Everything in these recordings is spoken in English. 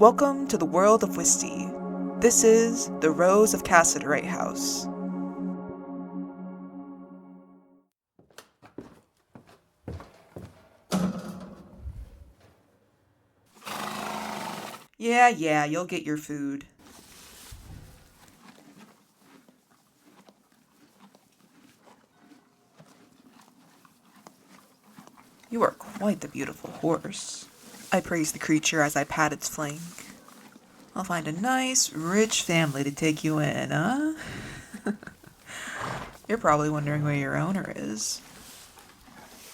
Welcome to the world of Wystie. This is the Rose of Cassiterite House. Yeah, you'll get your food. You are quite the beautiful horse. I praised the creature as I pat its flank. I'll find a nice, rich family to take you in, huh? You're probably wondering where your owner is.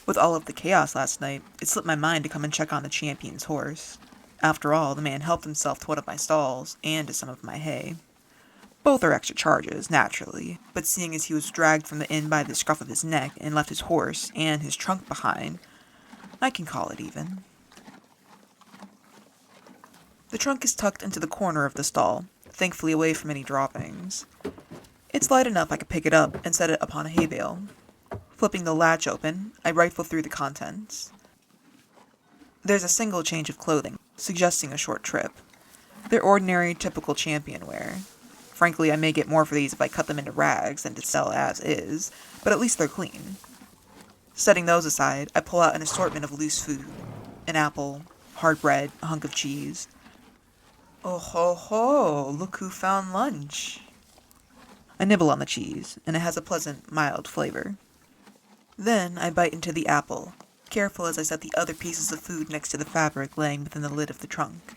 With all of the chaos last night, it slipped my mind to come and check on the champion's horse. After all, the man helped himself to one of my stalls and to some of my hay. Both are extra charges, naturally, but seeing as he was dragged from the inn by the scruff of his neck and left his horse and his trunk behind, I can call it even. The trunk is tucked into the corner of the stall, thankfully away from any droppings. It's light enough I could pick it up and set it upon a hay bale. Flipping the latch open, I rifle through the contents. There's a single change of clothing, suggesting a short trip. They're ordinary, typical champion wear. Frankly, I may get more for these if I cut them into rags than to sell as is, but at least they're clean. Setting those aside, I pull out an assortment of loose food. An apple, hard bread, a hunk of cheese. Oh ho ho, look who found lunch. I nibble on the cheese, and it has a pleasant, mild flavor. Then I bite into the apple, careful as I set the other pieces of food next to the fabric laying within the lid of the trunk.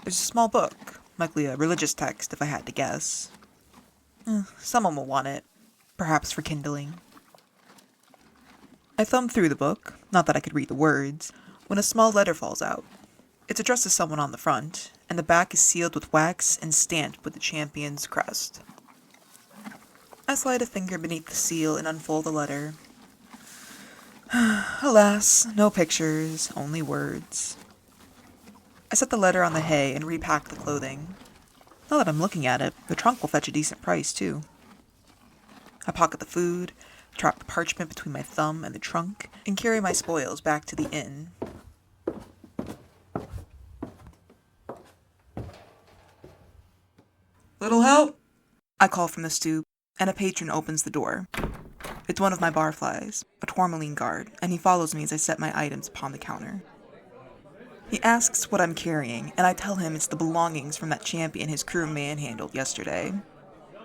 There's a small book, likely a religious text if I had to guess. Someone will want it, perhaps for kindling. I thumb through the book, not that I could read the words, when a small letter falls out. It's addressed to someone on the front, and the back is sealed with wax and stamped with the champion's crest. I slide a finger beneath the seal and unfold the letter. Alas, no pictures, only words. I set the letter on the hay and repack the clothing. Now that I'm looking at it, the trunk will fetch a decent price, too. I pocket the food, trap the parchment between my thumb and the trunk, and carry my spoils back to the inn. Little help? I call from the stoop, and a patron opens the door. It's one of my barflies, a tourmaline guard, and he follows me as I set my items upon the counter. He asks what I'm carrying, and I tell him it's the belongings from that champion his crew manhandled yesterday.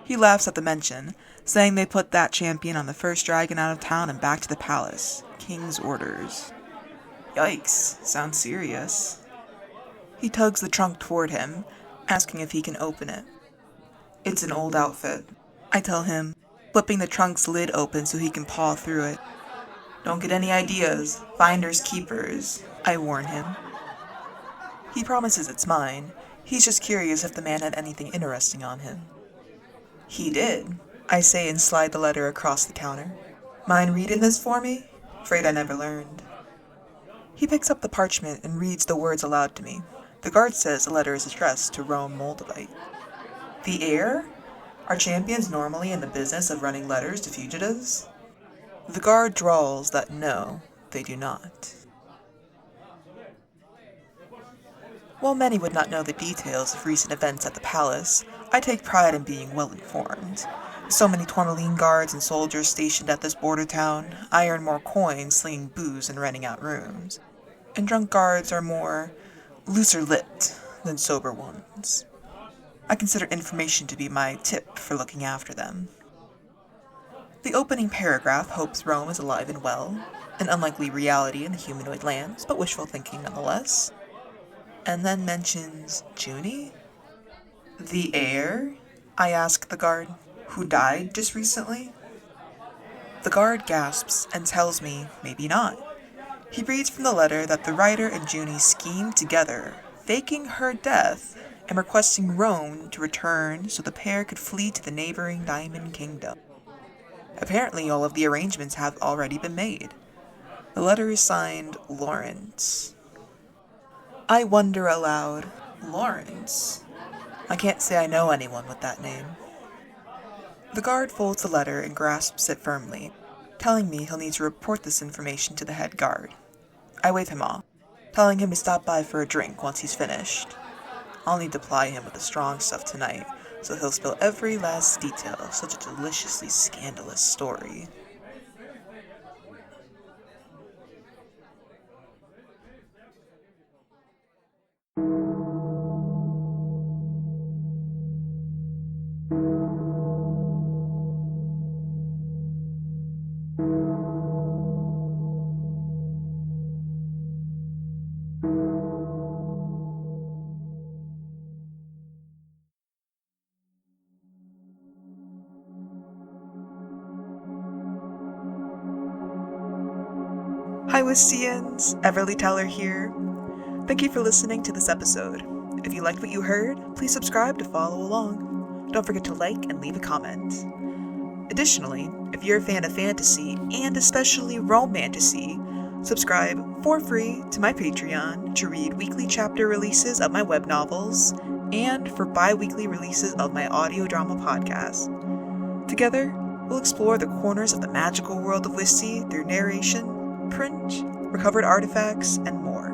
He laughs at the mention, saying they put that champion on the first dragon out of town and back to the palace. King's orders. Yikes, sounds serious. He tugs the trunk toward him, asking if he can open it. It's an old outfit, I tell him, flipping the trunk's lid open so he can paw through it. Don't get any ideas, finders keepers, I warn him. He promises it's mine. He's just curious if the man had anything interesting on him. He did, I say and slide the letter across the counter. Mind reading this for me? Afraid I never learned. He picks up the parchment and reads the words aloud to me. The guard says the letter is addressed to Rome Moldavite. The heir? Are champions normally in the business of running letters to fugitives? The guard drawls that no, they do not. While many would not know the details of recent events at the palace, I take pride in being well informed. So many tourmaline guards and soldiers stationed at this border town, I earn more coins slinging booze and renting out rooms. And drunk guards are more looser-lipped than sober ones. I consider information to be my tip for looking after them. The opening paragraph hopes Rome is alive and well, an unlikely reality in the humanoid lands, but wishful thinking nonetheless. And then mentions Juni? The heir? I ask the guard, who died just recently. The guard gasps and tells me maybe not. He reads from the letter that the writer and Juni schemed together, faking her death and requesting Rome to return so the pair could flee to the neighboring Diamond Kingdom. Apparently all of the arrangements have already been made. The letter is signed Lawrence. I wonder aloud, Lawrence? I can't say I know anyone with that name. The guard folds the letter and grasps it firmly, telling me he'll need to report this information to the head guard. I wave him off. telling him to stop by for a drink once he's finished. I'll need to ply him with the strong stuff tonight, so he'll spill every last detail of such a deliciously scandalous story. Hi Wystians, Everly Teller here. Thank you for listening to this episode. If you liked what you heard, please subscribe to follow along. Don't forget to like and leave a comment. Additionally, if you're a fan of fantasy, and especially romantasy, subscribe for free to my Patreon to read weekly chapter releases of my web novels, and for bi-weekly releases of my audiodrama podcast. Together, we'll explore the corners of the magical world of Wystie through narration, print, recovered artifacts, and more.